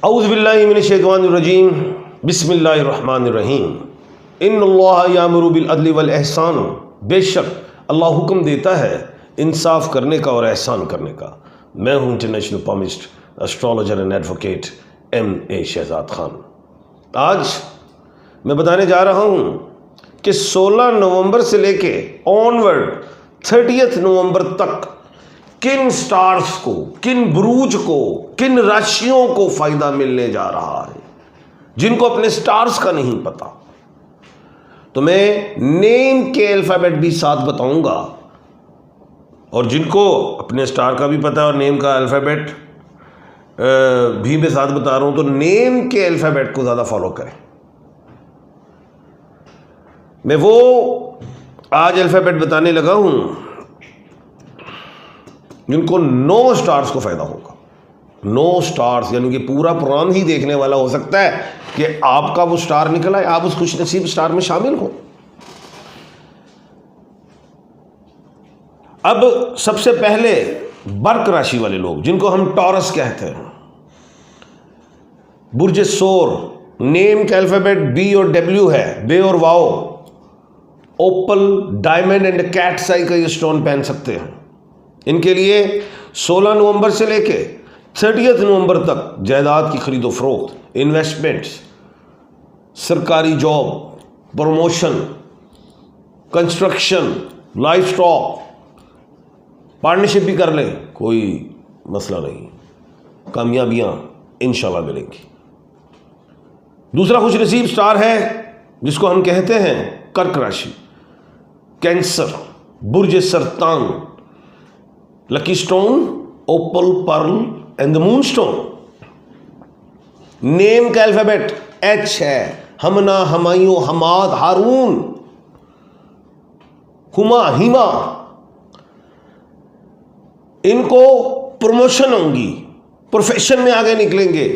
औज़ु बिल्लाहि मिनश शैतानिर रजीम बिस्मिल्लाहिर रहमानिर रहीम। इन्नल्लाह यामुरु बिल अदलि वल एहसान। बेशक अल्लाह हुक्म देता है इंसाफ करने का और एहसान करने का। मैं हूँ international palmist astrologer and advocate M.A. Shahzad Khan. आज मैं बताने जा रहा हूँ कि 16 नवंबर से लेके ऑनवर्ड 30 नवंबर तक किन स्टार्स को, किन बुरूज को, किन राशियों को फायदा मिलने जा रहा है, जिनको अपने स्टार्स का नहीं पता। तो मैं नेम के अल्फाबेट भी साथ बताऊंगा, और जिनको अपने स्टार का भी पता है और नेम का अल्फाबेट भी मैं साथ बता रहा हूं, तो नेम के अल्फाबेट को ज़्यादा फॉलो करें। मैं वो आज अल्फाबेट बताने लगा हूं जिनको 9 स्टार्स को फायदा होगा। 9 स्टार्स यानी कि पूरा प्रोग्राम ही देखने वाला हो सकता है कि आपका वो स्टार निकला है, आप उस खुशनसीब स्टार में शामिल हो। अब सबसे पहले बर्क राशि वाले लोग, जिनको हम टॉरस कहते हैं, बुर्ज सोर, नेम का अल्फाबेट B और W है, बे और वाओ, opal, diamond and cat's eye का ये स्टोन पहन सकते हैं। इनके लिए 16 नवंबर से लेके 30 नवंबर तक जायदाद की खरीदो फरोख्त, इन्वेस्टमेंट्स, सरकारी job, promotion, construction, life stock, partnership भी कर लें, कोई मसला नहीं, कामयाबियां इंशाल्लाह मिलेंगी। दूसरा खुश नसीब स्टार है जिसको हम कहते हैं कर्क राशि, कैंसर, बुर्ज सरतान, lucky stone opal, pearl and the moonstone. Name का अल्फाबेट H है, हमना, हमायूं, हमाद, हारून, हुमा, हिमा। इनको प्रमोशन होंगी, प्रोफेशन में आगे निकलेंगे।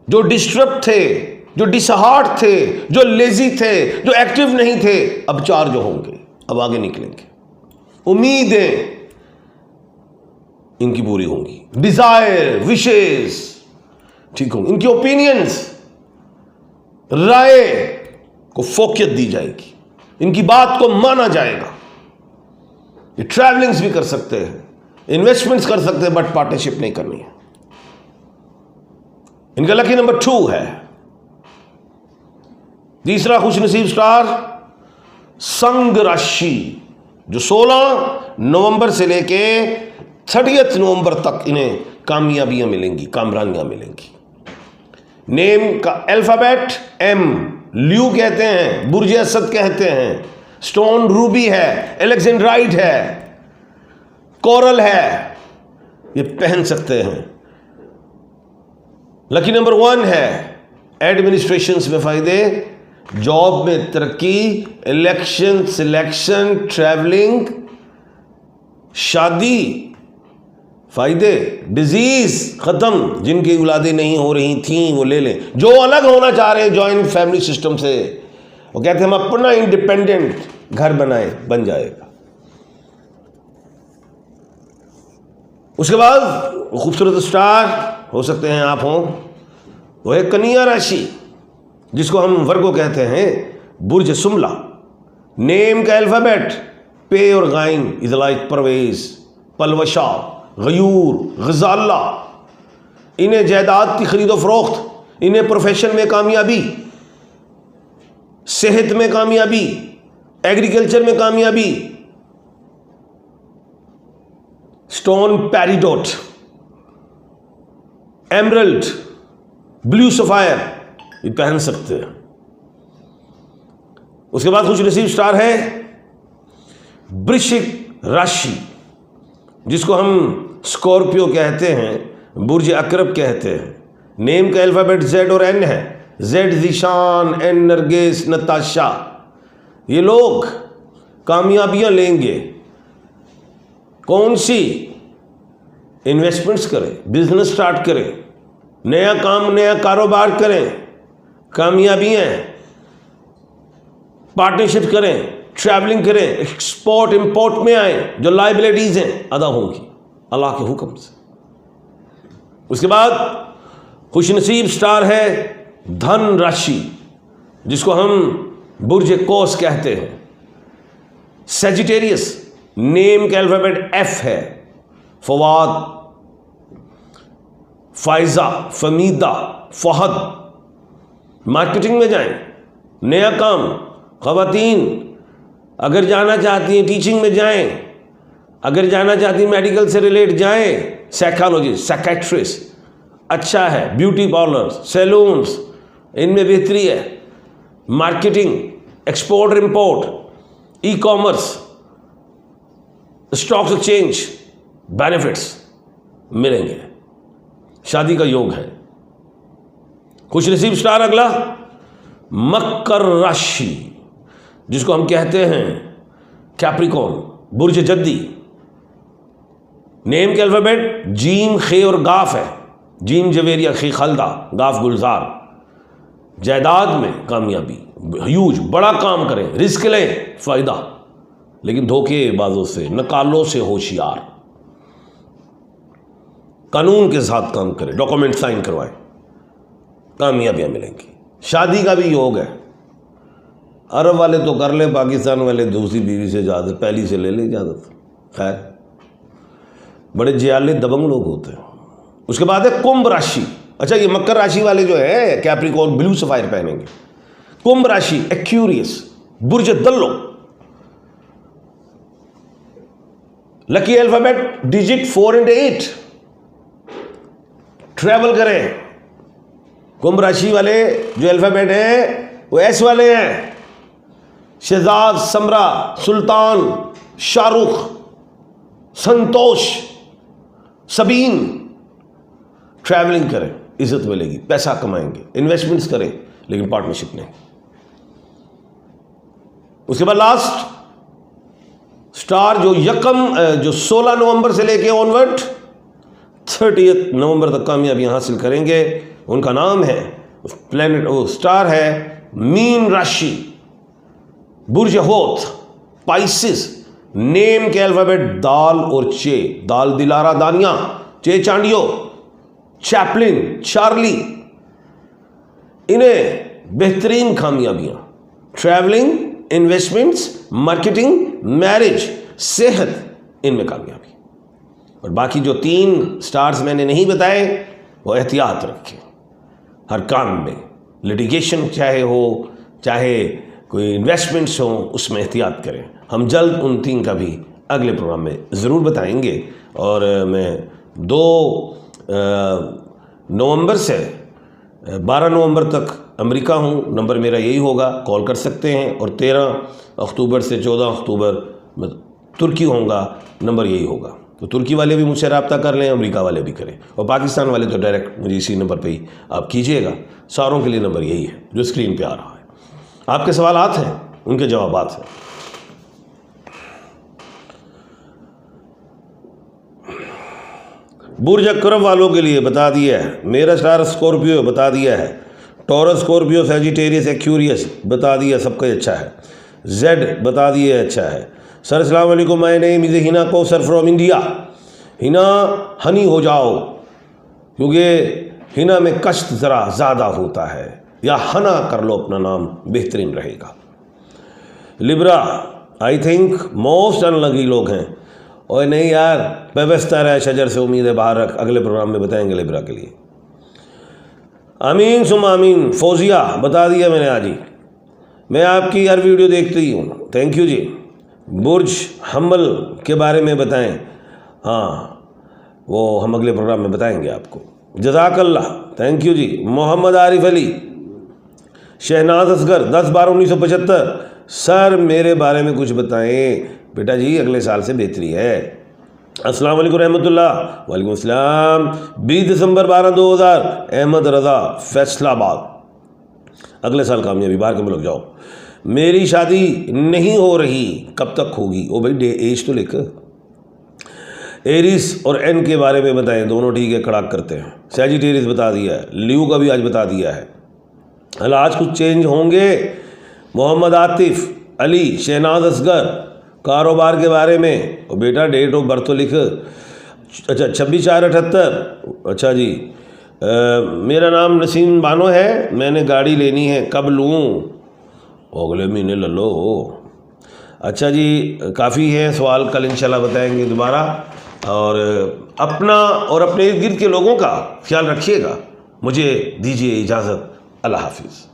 जो डिस्टर्ब थे, जो डिसहार्ट थे, जो लेजी थे, जो एक्टिव नहीं थे, अब चार्ज होंगे, अब आगे निकलेंगे। उम्मीदें इनकी पूरी होंगी, डिजायर, विशेस ठीक होंगी, इनकी ओपिनियंस, राय को फोकियत दी जाएगी, इनकी बात को माना जाएगा। ये ट्रैवलिंग्स भी कर सकते हैं, इन्वेस्टमेंट्स कर सकते हैं, बट पार्टनरशिप नहीं करनी है। इनका लकी नंबर 2 है। तीसरा खुशनसीब स्टार संग राशि, जो 16 नवंबर से लेके 30 नवंबर तक इन्हें कामयाबियां मिलेंगी, कामरानियां मिलेंगी। नेम का अल्फाबेट M, ल्यू कहते हैं, बुर्ज असद कहते हैं, स्टोन रूबी है, एलेक्जेंड्राइट है, कोरल है, ये पहन सकते हैं। लकी नंबर 1 है एडमिनिस्ट्रेशंस में फायदे, जॉब में तरक्की, इलेक्शन, सिलेक्शन, ट्रैवलिंग, शादी फायदे, डिजीज खत्म, जिनकी औलादें नहीं हो रही थी वो ले लें, जो अलग होना चाह रहे हैं जॉइंट फैमिली सिस्टम से, वो कहते हैं हम अपना इंडिपेंडेंट घर बनाए, बन जाएगा। उसके बाद खूबसूरत स्टार हो सकते हैं आप हों, वो है कन्या राशि, जिसको हम वर्गो कहते हैं, बुर्ज सुमला। नेम का अल्फाबेट पे और गाइन, इज लाइक परवेज, पलवशा, गयूर, गजाला। इन्हें जायदाद की खरीदो फरोख्त, इन्हें प्रोफेशन में कामयाबी, सेहत में कामयाबी, एग्रीकल्चर में कामयाबी। स्टोन पैरिडोट, एमरल्ड, ब्लू सफायर, ये पहन सकते हैं। उसके बाद खुश नसीब स्टार है वृश्चिक राशि, जिसको हम स्कॉर्पियो कहते हैं, बुर्ज अकरब कहते हैं। नेम का अल्फाबेट Z और N है, Z ज़ीशान, N नरगिस, नताशा। ये लोग कामयाबियां लेंगे। कौन सी? इन्वेस्टमेंट्स करें, बिजनेस स्टार्ट करें, नया काम, नया कारोबार करें, कामयाबियां, पार्टनरशिप करें, ट्रैवलिंग करें, एक्सपोर्ट इंपोर्ट में आए, जो लाइबिलिटीज हैं अदा होंगी अल्लाह के हुक्म से। उसके बाद खुशनसीब स्टार है धन राशि, जिसको हम बुर्ज कौस कहते हैं। सेजिटेरियस, नेम का अल्फाबेट एफ है। फवाद, फायजा, फमीदा, फहद। मार्केटिंग में जाएं, नया काम। ख़वातीन अगर जाना चाहती हैं टीचिंग में जाएं, अगर जाना चाहती हैं मेडिकल से रिलेट जाएं। साइकोलॉजिस्ट, साइकेट्रिस्ट अच्छा है। ब्यूटी पार्लर, सैलून्स, इनमें बेहतरी है। Marketing, export import, e commerce, stock exchange, benefits मिलेंगे। शादी का योग है। खुशनसीब स्टार अगला मकर राशि, जिसको हम कहते हैं कैप्रिकॉर्न, बुर्ज जद्दी। नेम के अल्फाबेट जीम, खे और गाफ है। जीम जवेरिया, खे खलदा, गाफ गुलजार। जायदाद में कामयाबी, ह्यूज, बड़ा काम करें, रिस्क लें, फायदा, लेकिन धोखेबाजों से, नकालों से होशियार। कानून के साथ काम करें, डॉक्यूमेंट साइन करवाएं, कामयाबियां मिलेंगी। शादी का भी योग है। अरब वाले तो कर ले, पाकिस्तान वाले दूसरी बीवी से ज़्यादा, पहली से ले ले इजाज़त। खैर, बड़े जियाले दबंग लोग होते हैं। उसके बाद है कुंभ राशि। अच्छा, ये मकर राशि वाले जो है कैप्रिकॉर्न ब्लू सफायर पहनेंगे। कुंभ राशि एक्यूरियस, बुर्ज दल्लो। लकी अल्फाबेट डिजिट 4 और 8। ट्रैवल करें। कुंभ राशि वाले जो अल्फाबेट है वो एस वाले हैं। शहजाद, समरा, सुल्तान, शाहरुख, संतोष, सबीन। ट्रैवलिंग करें, इज्जत मिलेगी, पैसा कमाएंगे। इन्वेस्टमेंट्स करें, लेकिन पार्टनरशिप नहीं। उसके बाद लास्ट स्टार जो 16 नवंबर से लेके ऑनवर्ड 30 नवंबर तक कामयाबी हासिल करेंगे, उनका नाम है प्लेनेट, वो स्टार है मीन राशि, बुर्ज होत, पाइसिस। नेम के अल्फाबेट दाल और चे। दाल दिलारा दानिया, चे चांडियो, चैपलिन, चार्ली। इन्हें बेहतरीन कामयाबियां, ट्रैवलिंग, इन्वेस्टमेंट्स, मार्केटिंग, मैरिज, सेहत, इनमें कामयाबी। और बाकी जो 3 स्टार्स मैंने नहीं बताए वो एहतियात रखें हर काम में। लिटिगेशन चाहे हो, चाहे कोई इन्वेस्टमेंट्स हो, उसमें एहतियात करें। हम जल्द उन 3 का भी अगले प्रोग्राम में ज़रूर बताएंगे। और मैं 2 नवंबर से 12 नवंबर तक अमेरिका हूँ। नंबर मेरा यही होगा, कॉल कर सकते हैं। और 13 अक्टूबर से 14 अक्टूबर में तुर्की होऊंगा, नंबर यही होगा। तो तुर्की वाले भी मुझसे रब्ता कर लें, अमेरिका वाले भी करें, और पाकिस्तान वाले तो डायरेक्ट मुझे इसी नंबर पे ही आप कीजिएगा। सारों के लिए नंबर यही है जो स्क्रीन पे आ रहा है। आपके सवालात हैं, उनके जवाबात हैं। बुर्ज अक्रम वालों के लिए बता दिया है। मेरा स्टार स्कॉर्पियो बता दिया है। टॉरस, स्कॉर्पियो, सैजिटेरियस, एक्यूरियस बता दिया, सबका अच्छा है। जेड बता दिए अच्छा है। सर अस्सलाम वालेकुम, my name is Hina Kausar from India. Hina Honey हो जाओ, क्योंकि हिना में कष्ट ज़रा ज़्यादा होता है, या हना कर लो अपना नाम, बेहतरीन रहेगा। Libra, I think most unlucky लोग हैं। और नहीं यार, व्यवस्था है, शजर से उम्मीद है बाहर रख, अगले प्रोग्राम में बताएंगे लिब्रा के लिए। आमीन सुम आमीन। फौजिया बता दिया मैंने आज ही, मैं आपकी हर वीडियो देखती हूँ, थैंक यू जी। बुर्ज हम्बल के बारे में बताएं। हाँ, वो हम अगले प्रोग्राम में बताएंगे आपको। जज़ाकल्लाह, thank you ji. Mohammad Arif Ali, Shahnaz Asghar, 10/12/1975। Sir मेरे बारे में कुछ बताएं। बेटा जी, अगले साल से बेहतरी है। अस्सलाम वालेकुम रहमतुल्लाह। वालेकुम अस्सलाम। 20 दिसंबर 12/2000, अहमद रज़ा, फैसलाबाद। अगले साल कामयाबी, बाहर के मुल्क जाओ। मेरी शादी नहीं हो रही, कब तक होगी? ओ भाई, एज तो लिख। एरिस और एन के बारे में बताएं, दोनों ठीक है, खड़ाक करते हैं। सैजिटेरियस बता दिया है, लियो का भी आज बता दिया है। हालात कुछ चेंज होंगे। मोहम्मद आतिफ अली, शहनाज असगर, कारोबार के बारे में। और बेटा डेट ऑफ बर्थ तो लिख। अच्छा, 26/4/78। अच्छा जी, मेरा नाम नसीम बानो है, मैंने गाड़ी लेनी है, कब लूँ? अगले महीने ले लो। अच्छा जी, काफ़ी है सवाल, कल इंशाल्लाह बताएंगे दोबारा। और अपना और अपने इर्द गिर्द के लोगों का ख्याल रखिएगा। मुझे दीजिए इजाज़त। अल्लाह हाफिज़।